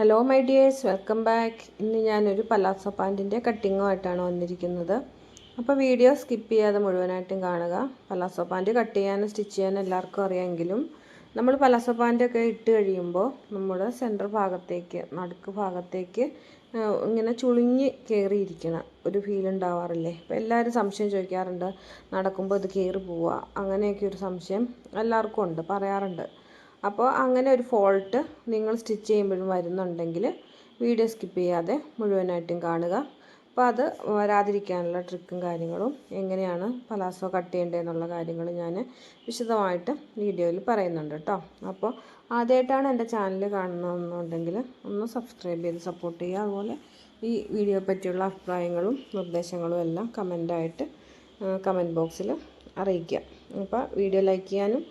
Hello my dears, welcome back. ഇന്ന് ഞാനൊരു palazzo പാൻറ്റിൻ്റെ കട്ടിങ്ങുമായിട്ടാണ് വന്നിരിക്കുന്നത്. അപ്പോൾ വീഡിയോ സ്കിപ്പ് ചെയ്യാതെ മുഴുവനായിട്ടും കാണുക. പലാസോ പാൻറ്റ് കട്ട് ചെയ്യാനും സ്റ്റിച്ച് ചെയ്യാനും എല്ലാവർക്കും അറിയാമെങ്കിലും നമ്മൾ പലാസോ പാൻറ്റൊക്കെ ഇട്ട് കഴിയുമ്പോൾ നമ്മുടെ സെൻറ്റർ ഭാഗത്തേക്ക്, നടുക്ക് ഭാഗത്തേക്ക് ഇങ്ങനെ ചുളിഞ്ഞ് കയറിയിരിക്കണ ഒരു ഫീൽ ഉണ്ടാവാറില്ലേ? അപ്പോൾ എല്ലാവരും സംശയം ചോദിക്കാറുണ്ട്, നടക്കുമ്പോൾ ഇത് കയറി പോവുക, അങ്ങനെയൊക്കെ ഒരു സംശയം എല്ലാവർക്കും ഉണ്ട്, പറയാറുണ്ട്. അപ്പോൾ അങ്ങനെ ഒരു ഫോൾട്ട് നിങ്ങൾ സ്റ്റിച്ച് ചെയ്യുമ്പോഴും വരുന്നുണ്ടെങ്കിൽ വീഡിയോ സ്കിപ്പ് ചെയ്യാതെ മുഴുവനായിട്ടും കാണുക. അപ്പോൾ അത് വരാതിരിക്കാനുള്ള ട്രിക്കും കാര്യങ്ങളും എങ്ങനെയാണ് പലാസോ കട്ട് ചെയ്യേണ്ടതെന്നുള്ള കാര്യങ്ങൾ ഞാൻ വിശദമായിട്ട് വീഡിയോയിൽ പറയുന്നുണ്ട് കേട്ടോ. അപ്പോൾ ആദ്യമായിട്ടാണ് എൻ്റെ ചാനൽ കാണുന്നതെന്നുണ്ടെങ്കിൽ ഒന്ന് സബ്സ്ക്രൈബ് ചെയ്ത് സപ്പോർട്ട് ചെയ്യുക. അതുപോലെ ഈ വീഡിയോ പറ്റിയുള്ള അഭിപ്രായങ്ങളും നിർദ്ദേശങ്ങളും എല്ലാം കമൻ്റായിട്ട് കമൻറ്റ് ബോക്സിൽ അറിയിക്കുക. അപ്പോൾ വീഡിയോ ലൈക്ക് ചെയ്യാനും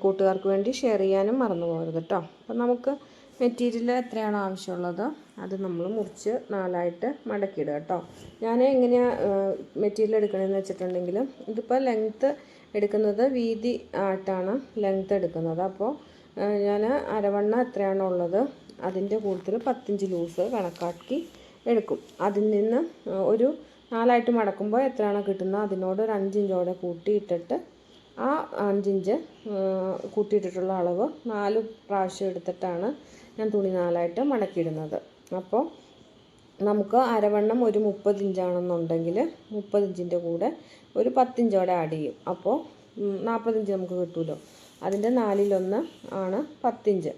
കൂട്ടുകാർക്ക് വേണ്ടി ഷെയർ ചെയ്യാനും മറന്നു പോകരുത് കേട്ടോ. അപ്പം നമുക്ക് മെറ്റീരിയൽ എത്രയാണോ ആവശ്യമുള്ളത് അത് നമ്മൾ മുറിച്ച് നാലായിട്ട് മടക്കിയിടുക കേട്ടോ. ഞാൻ എങ്ങനെയാണ് മെറ്റീരിയൽ എടുക്കണമെന്ന് വെച്ചിട്ടുണ്ടെങ്കിൽ, ഇതിപ്പോൾ ലെങ്ത്ത് എടുക്കുന്നത് വീതി ആയിട്ടാണ് ലെങ്ത്ത് എടുക്കുന്നത്. അപ്പോൾ ഞാൻ അരവണ്ണ എത്രയാണോ ഉള്ളത് അതിൻ്റെ കൂടുതൽ 10 ഇഞ്ച് ലൂസ് കണക്കാക്കി എടുക്കും. അതിൽ നിന്ന് ഒരു നാലായിട്ട് മടക്കുമ്പോൾ എത്രയാണോ കിട്ടുന്നത് അതിനോട് ഒരു 5 ഇഞ്ചോടെ കൂട്ടിയിട്ടിട്ട് ആ 5 ഇഞ്ച് കൂട്ടിയിട്ടിട്ടുള്ള അളവ് 4 പ്രാവശ്യം എടുത്തിട്ടാണ് ഞാൻ തുണി നാലായിട്ട് മടക്കിയിടുന്നത്. അപ്പോൾ നമുക്ക് അരവണ്ണം ഒരു 30 ഇഞ്ചാണെന്നുണ്ടെങ്കിൽ 30 ഇഞ്ചിൻ്റെ കൂടെ ഒരു 10 ഇഞ്ചോടെ ആഡ് ചെയ്യും. അപ്പോൾ 40 ഇഞ്ച് നമുക്ക് കിട്ടുമല്ലോ. അതിൻ്റെ 4/1 ആണ് 10 ഇഞ്ച്.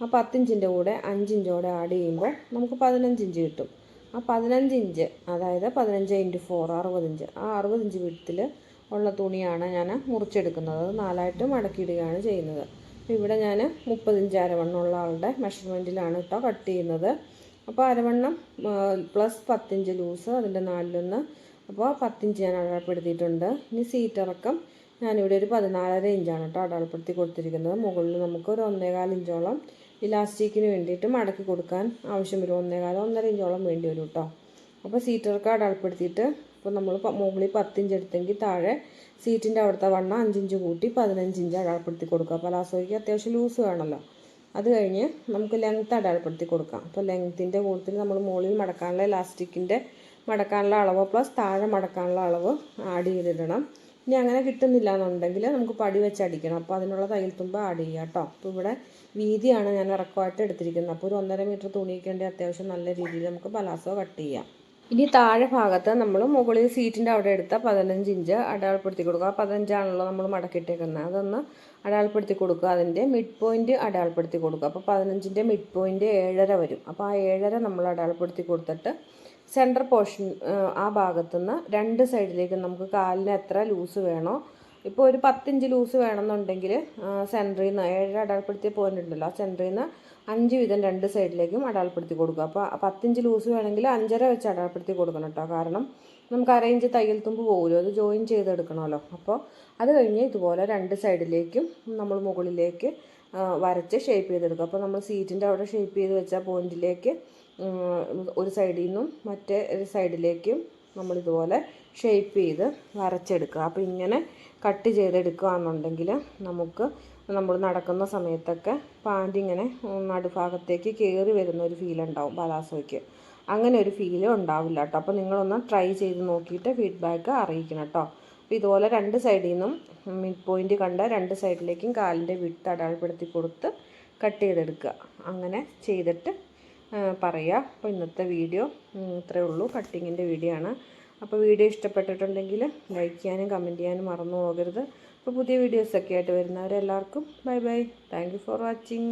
ആ 10 ഇഞ്ചിൻ്റെ കൂടെ 5 ഇഞ്ചോടെ ആഡ് ചെയ്യുമ്പോൾ നമുക്ക് 15 ഇഞ്ച് കിട്ടും. ആ 15 ഇഞ്ച്, അതായത് 15 × 4 60 ഇഞ്ച്, ആ 60 ഇഞ്ച് വിഡ്ത്തിൽ ഉള്ള തുണിയാണ് ഞാൻ മുറിച്ചെടുക്കുന്നത്. അത് നാലായിട്ട് മടക്കിയിടുകയാണ് ചെയ്യുന്നത്. അപ്പോൾ ഇവിടെ ഞാൻ 30 ഇഞ്ച് അരവണ്ണമുള്ള ആളുടെ മെഷർമെൻറ്റിലാണ് കേട്ടോ കട്ട് ചെയ്യുന്നത്. അപ്പോൾ അരവണ്ണം പ്ലസ് 10 ഇഞ്ച് ലൂസ്, അതിൻ്റെ 4/1. അപ്പോൾ 10 ഇഞ്ച് ഞാൻ അടയാളപ്പെടുത്തിയിട്ടുണ്ട്. ഇനി സീറ്റിറക്കം ഞാനിവിടെ ഒരു 14.5 ഇഞ്ചാണ് കേട്ടോ അടയാളപ്പെടുത്തി കൊടുത്തിരിക്കുന്നത്. മുകളിൽ നമുക്ക് ഒരു 1.25 ഇഞ്ചോളം ഇലാസ്റ്റിക്കിന് വേണ്ടിയിട്ട് മടക്കി കൊടുക്കാൻ ആവശ്യം വരും. 1.25-1.5 ഇഞ്ചോളം വേണ്ടി വരും കേട്ടോ. അപ്പോൾ സീറ്റിറക്കം അടയാളപ്പെടുത്തിയിട്ട് ഇപ്പോൾ നമ്മൾ മുകളിൽ 10 ഇഞ്ച് എടുത്തെങ്കിൽ താഴെ സീറ്റിൻ്റെ അവിടുത്തെ വണ്ണം 5 ഇഞ്ച് കൂട്ടി 15 ഇഞ്ച് അടയാളപ്പെടുത്തി കൊടുക്കുക. പലാസോയ്ക്ക് അത്യാവശ്യം ലൂസ് വേണമല്ലോ. അത് കഴിഞ്ഞ് നമുക്ക് ലെങ്ത്ത് അടയാളപ്പെടുത്തി കൊടുക്കാം. അപ്പോൾ ലെങ്ത്തിൻ്റെ കൂടുതൽ നമ്മൾ മുകളിൽ മടക്കാനുള്ള ഇലാസ്റ്റിക്കിൻ്റെ മടക്കാനുള്ള അളവ് പ്ലസ് താഴെ മടക്കാനുള്ള അളവ് ആഡ് ചെയ്തിടണം. ഇനി അങ്ങനെ കിട്ടുന്നില്ല എന്നുണ്ടെങ്കിൽ നമുക്ക് പടി വെച്ച് അടിക്കണം. അപ്പോൾ അതിനുള്ള തയ്യൽ തുമ്പ് ആഡ് ചെയ്യുക കേട്ടോ. അപ്പോൾ ഇവിടെ വീതിയാണ് ഞാൻ ഇറക്കമായിട്ട് എടുത്തിരിക്കുന്നത്. അപ്പോൾ ഒരു 1.5 മീറ്റർ തുണിക്ക് വേണ്ടി അത്യാവശ്യം നല്ല രീതിയിൽ നമുക്ക് പലാസോ കട്ട് ചെയ്യാം. ഇനി താഴെ ഭാഗത്ത് നമ്മൾ മുകളിൽ സീറ്റിൻ്റെ അവിടെ എടുത്ത 15 ഇഞ്ച് അടയാളപ്പെടുത്തി കൊടുക്കുക. 15 ആണല്ലോ നമ്മൾ മടക്കിയിട്ടേക്കുന്നത്. അതൊന്ന് അടയാളപ്പെടുത്തി കൊടുക്കുക. അതിൻ്റെ മിഡ് പോയിൻറ്റ് അടയാളപ്പെടുത്തി കൊടുക്കുക. അപ്പോൾ 15ൻ്റെ മിഡ് പോയിൻറ്റ് 7.5 വരും. അപ്പോൾ ആ 7.5 നമ്മൾ അടയാളപ്പെടുത്തി കൊടുത്തിട്ട് സെൻറ്റർ പോർഷൻ ആ ഭാഗത്തുനിന്ന് 2 സൈഡിലേക്ക് നമുക്ക് കാലിന് എത്ര ലൂസ് വേണോ, ഇപ്പോൾ ഒരു 10 ഇഞ്ച് ലൂസ് വേണമെന്നുണ്ടെങ്കിൽ സെൻറ്ററിൽ നിന്ന് 7 അടയാളപ്പെടുത്തിയ പോയിൻ്റ് ഉണ്ടല്ലോ, ആ സെൻറ്ററിൽ നിന്ന് 5 വീതം 2 സൈഡിലേക്കും അടയാളപ്പെടുത്തി കൊടുക്കുക. അപ്പോൾ 10 ഇഞ്ച് ലൂസ് വേണമെങ്കിൽ 5.5 വെച്ച് അടയാളപ്പെടുത്തി കൊടുക്കണം കേട്ടോ. കാരണം നമുക്ക് 1/2 ഇഞ്ച് തയ്യൽ തുമ്പ് പോകുമല്ലോ, അത് ജോയിൻ ചെയ്തെടുക്കണമല്ലോ. അപ്പോൾ അത് കഴിഞ്ഞ് ഇതുപോലെ 2 സൈഡിലേക്കും നമ്മൾ മുകളിലേക്ക് വരച്ച് ഷേപ്പ് ചെയ്തെടുക്കുക. അപ്പോൾ നമ്മൾ സീറ്റിൻ്റെ അവിടെ ഷേപ്പ് ചെയ്ത് വെച്ച പോയിൻറ്റിലേക്ക് ഒരു സൈഡിൽ നിന്നും മറ്റേ ഒരു സൈഡിലേക്കും നമ്മളിതുപോലെ ഷേപ്പ് ചെയ്ത് വരച്ചെടുക്കുക. അപ്പോൾ ഇങ്ങനെ കട്ട് ചെയ്തെടുക്കുകയാണെന്നുണ്ടെങ്കിൽ നമുക്ക് നമ്മൾ നടക്കുന്ന സമയത്തൊക്കെ പാൻറ് ഇങ്ങനെ നടുഭാഗത്തേക്ക് കയറി വരുന്ന ഒരു ഫീൽ ഉണ്ടാവും പലാസോയ്ക്ക്. അങ്ങനെ ഒരു ഫീൽ ഉണ്ടാവില്ല കേട്ടോ. അപ്പോൾ നിങ്ങളൊന്ന് ട്രൈ ചെയ്ത് നോക്കിയിട്ട് ഫീഡ്ബാക്ക് അറിയിക്കണം കേട്ടോ. അപ്പോൾ ഇതുപോലെ 2 സൈഡിൽ നിന്നും മിഡ് പോയിൻറ്റ് കണ്ട 2 സൈഡിലേക്കും കാലിൻ്റെ വിഡ്ത്ത് അടയാളപ്പെടുത്തി കൊടുത്ത് കട്ട് ചെയ്തെടുക്കുക. അങ്ങനെ ചെയ്തിട്ട് പറയുക. അപ്പോൾ ഇന്നത്തെ വീഡിയോ ഇത്രയേ ഉള്ളൂ, കട്ടിങ്ങിൻ്റെ വീഡിയോ ആണ്. അപ്പോൾ വീഡിയോ ഇഷ്ടപ്പെട്ടിട്ടുണ്ടെങ്കിൽ ലൈക്ക് ചെയ്യാനും കമൻറ്റ് ചെയ്യാനും മറന്നു പോകരുത്. അപ്പോൾ പുതിയ വീഡിയോസൊക്കെ ആയിട്ട് വരുന്നവരെല്ലാവർക്കും bye bye. Thank you for watching.